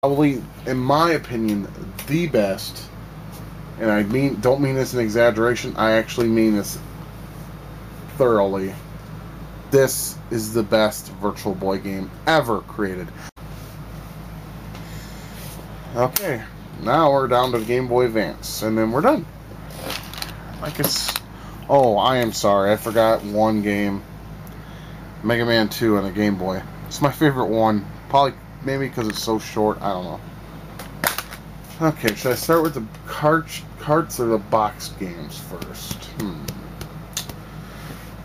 Probably, in my opinion, the best, and don't mean this in exaggeration, I actually mean this thoroughly. This is the best Virtual Boy game ever created. Okay, now we're down to Game Boy Advance, and then we're done. Oh, I am sorry, I forgot one game. Mega Man 2 on a Game Boy. It's my favorite one. Probably, maybe because it's so short, I don't know. Okay, should I start with the carts or the boxed games first?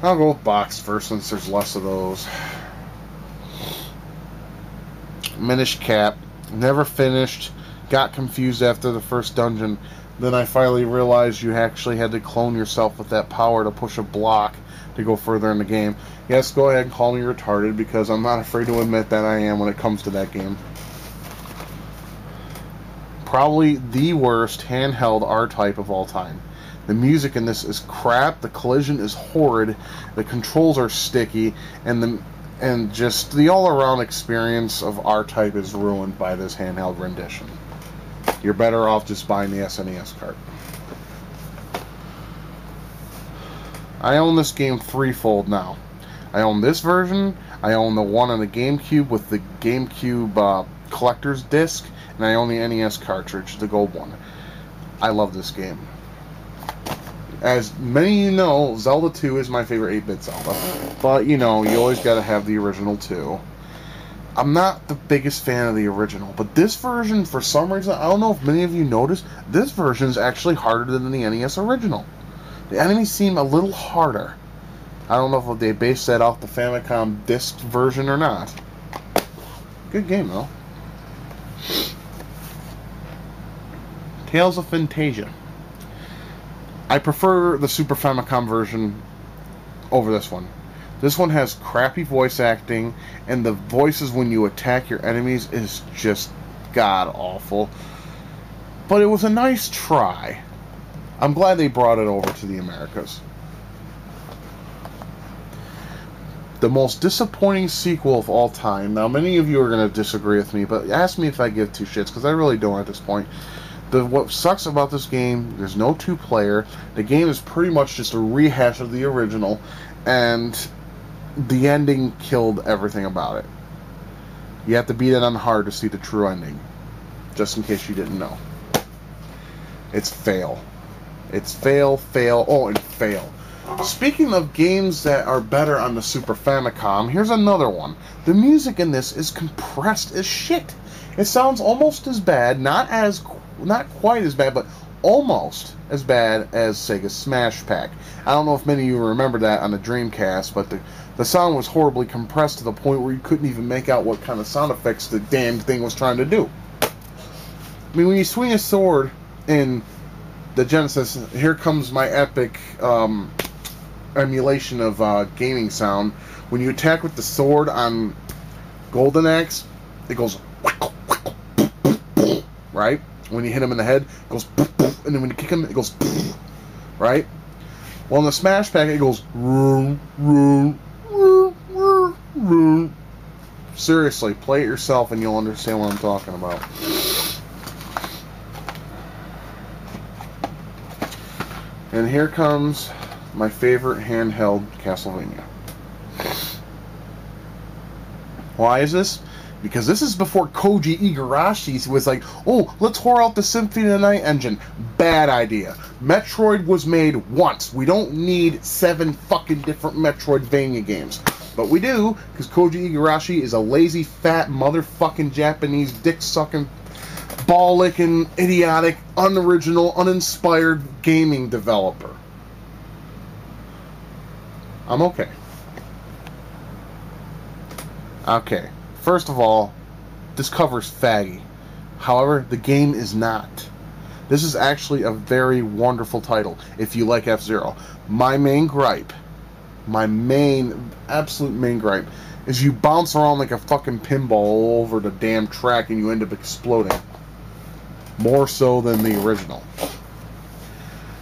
I'll go with boxed first since there's less of those. Minish Cap. Never finished. Got confused after the first dungeon. Then I finally realized you actually had to clone yourself with that power to push a block to go further in the game. Yes, go ahead and call me retarded because I'm not afraid to admit that I am when it comes to that game. Probably the worst handheld R-Type of all time. The music in this is crap, the collision is horrid, the controls are sticky, and just the all-around experience of R-Type is ruined by this handheld rendition. You're better off just buying the SNES cart. I own this game threefold now. I own this version, I own the one on the GameCube with the GameCube collector's disc, and I own the NES cartridge, the gold one. I love this game. As many of you know, Zelda 2 is my favorite 8-bit Zelda. But, you know, you always gotta have the original 2. I'm not the biggest fan of the original, but this version, for some reason, I don't know if many of you noticed, this version is actually harder than the NES original. The enemies seem a little harder. I don't know if they based that off the Famicom disc version or not. Good game, though. Tales of Fantasia. I prefer the Super Famicom version over this one. This one has crappy voice acting, and the voices when you attack your enemies is just god-awful. But it was a nice try. I'm glad they brought it over to the Americas. The most disappointing sequel of all time. Now, many of you are going to disagree with me, but ask me if I give two shits, because I really don't at this point. What sucks about this game, there's no two-player. The game is pretty much just a rehash of the original, and the ending killed everything about it. You have to beat it on hard to see the true ending, just in case you didn't know. It's fail. It's fail, fail, oh, and fail. Speaking of games that are better on the Super Famicom, here's another one. The music in this is compressed as shit. It sounds almost as bad, not quite as bad, but almost as bad as Sega's Smash Pack. I don't know if many of you remember that on the Dreamcast, but the sound was horribly compressed to the point where you couldn't even make out what kind of sound effects the damn thing was trying to do. I mean, when you swing a sword in the Genesis, here comes my epic emulation of gaming sound. When you attack with the sword on Golden Axe, it goes right? When you hit him in the head, it goes and then when you kick him, it goes right? Well, in the Smash Pack, it goes Seriously, play it yourself and you'll understand what I'm talking about. And here comes my favorite handheld Castlevania. Why is this? Because this is before Koji Igarashi was like, oh, let's whore out the Symphony of the Night engine. Bad idea. Metroid was made once. We don't need 7 fucking different Metroidvania games. But we do, because Koji Igarashi is a lazy, fat, motherfucking Japanese, dick-sucking, ball-licking, idiotic, unoriginal, uninspired gaming developer. I'm okay. Okay. First of all, this cover's faggy. However, the game is not. This is actually a very wonderful title, if you like F-Zero. My main gripe, absolute main gripe, is you bounce around like a fucking pinball all over the damn track and you end up exploding. More so than the original.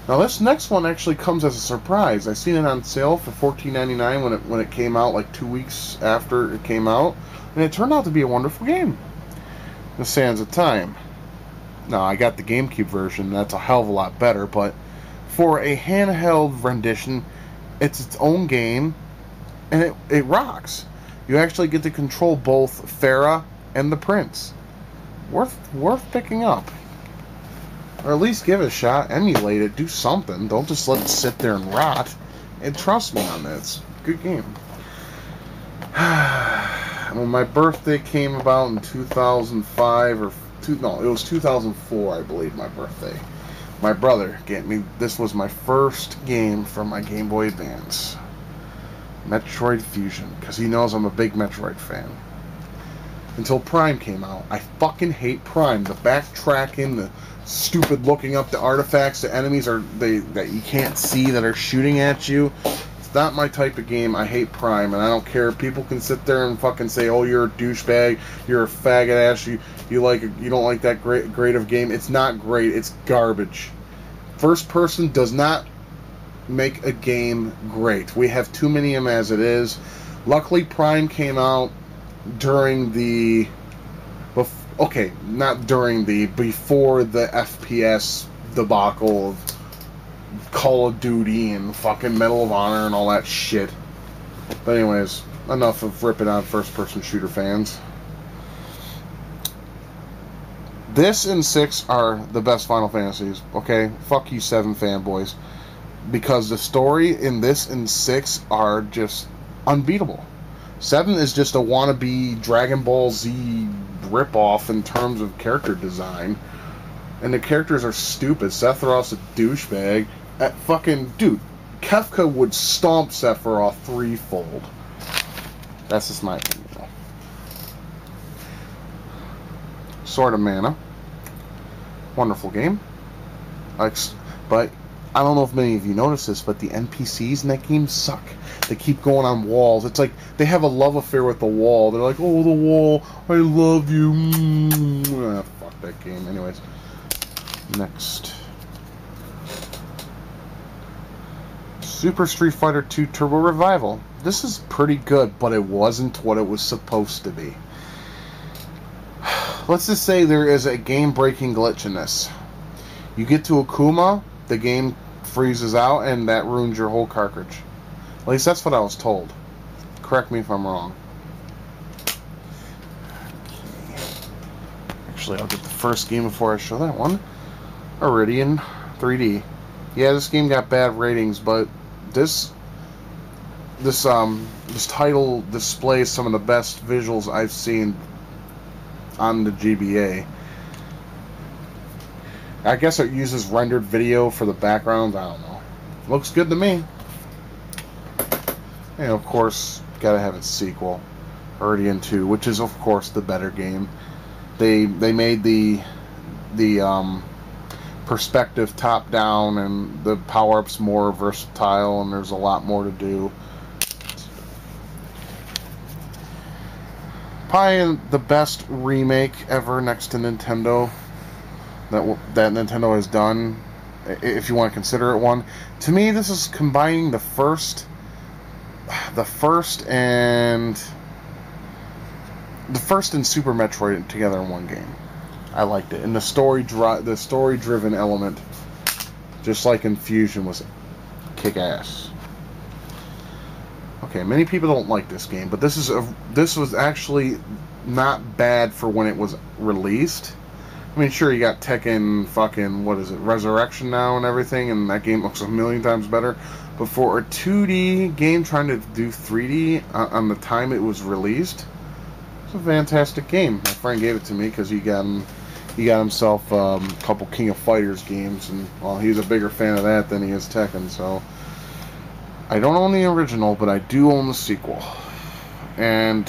Now this next one actually comes as a surprise. I seen it on sale for $14.99 when it came out, like 2 weeks after it came out, and it turned out to be a wonderful game. the sands of time. Now, I got the GameCube version. That's a hell of a lot better, but for a handheld rendition, it's its own game, and it rocks. You actually get to control both Farah and the Prince. Worth picking up. Or at least give it a shot, emulate it, do something. Don't just let it sit there and rot. And trust me on that, it's a good game. When my birthday came about in 2005, it was 2004, I believe, my birthday. My brother gave me, this was my first game for my Game Boy Advance. Metroid Fusion, because he knows I'm a big Metroid fan. Until Prime came out. I fucking hate Prime. The backtracking, the stupid looking up the artifacts, the enemies that you can't see that are shooting at you. It's not my type of game. I hate Prime, and I don't care. People can sit there and fucking say, "Oh, you're a douchebag, you're a faggot ass, you don't like that great of game." It's not great. It's garbage. First person does not make a game great. We have too many of them as it is. Luckily, Prime came out during the before the FPS debacle of Call of Duty and fucking Medal of Honor and all that shit. But anyways, enough of ripping on first-person shooter fans. This and 6 are the best Final Fantasies, okay? Fuck you 7 fanboys. Because the story in this and 6 are just unbeatable. 7 is just a wannabe Dragon Ball Z ripoff in terms of character design. And the characters are stupid. Sephiroth's a douchebag. Dude, Kefka would stomp Sephiroth threefold. That's just my opinion, though. Sword of Mana. Wonderful game. But I don't know if many of you noticed this, but the NPCs in that game suck. They keep going on walls. It's like they have a love affair with the wall. They're like, "Oh, the wall, I love you." Fuck that game. Anyways, next. Super Street Fighter 2 Turbo Revival. This is pretty good, but it wasn't what it was supposed to be. Let's just say there is a game-breaking glitch in this. You get to Akuma, the game freezes out, and that ruins your whole cartridge. At least that's what I was told. Correct me if I'm wrong. Okay. Actually, I'll get the first game before I show that one. Iridian 3D. Yeah, this game got bad ratings, but this title displays some of the best visuals I've seen on the GBA. I guess it uses rendered video for the backgrounds. I don't know. Looks good to me. And of course, gotta have its sequel, Iridian 2, which is of course the better game. They made the perspective top down, and the power-ups more versatile, and there's a lot more to do. Probably the best remake ever next to Nintendo that Nintendo has done, if you want to consider it one. To me, this is combining the first and Super Metroid together in one game. I liked it, and the story-driven element, just like in Fusion, was kick-ass. Okay, many people don't like this game, but this was actually not bad for when it was released. I mean, sure, you got Tekken fucking, what is it, Resurrection now and everything, and that game looks a million times better. But for a 2D game trying to do 3D on the time it was released, it's a fantastic game. My friend gave it to me because he got himself a couple King of Fighters games, and well, he's a bigger fan of that than he is Tekken. So I don't own the original, but I do own the sequel. And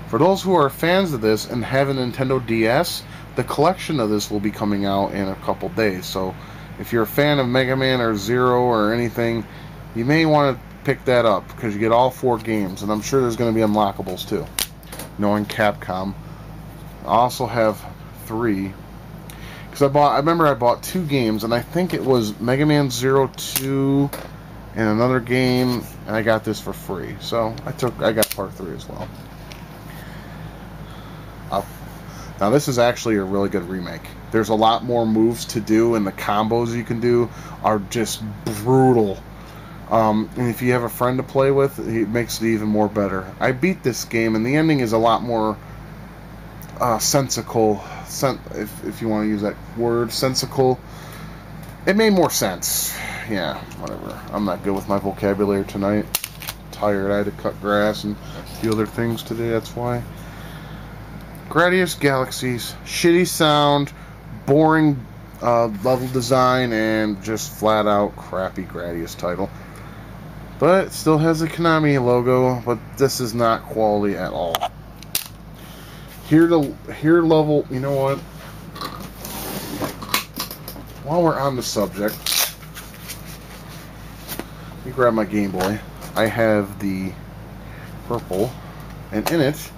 for those who are fans of this and have a Nintendo DS, the collection of this will be coming out in a couple days. So if you're a fan of Mega Man or Zero or anything, you may want to pick that up, because you get all 4 games, and I'm sure there's going to be unlockables too, knowing Capcom. I also have 3, because I remember I bought 2 games, and I think it was Mega Man 2 and another game, and I got this for free. So I got part 3 as well. Now this is actually a really good remake. There's a lot more moves to do, and the combos you can do are just brutal. And if you have a friend to play with, it makes it even more better. I beat this game, and the ending is a lot more sensical. If you want to use that word, sensical. It made more sense. Yeah, whatever. I'm not good with my vocabulary tonight. Tired. I had to cut grass and a few other things today. That's why. Gradius Galaxies. Shitty sound, boring level design, and just flat out crappy Gradius title. But it still has a Konami logo, but this is not quality at all. Here level, you know what? While we're on the subject, let me grab my Game Boy. I have the purple, and in it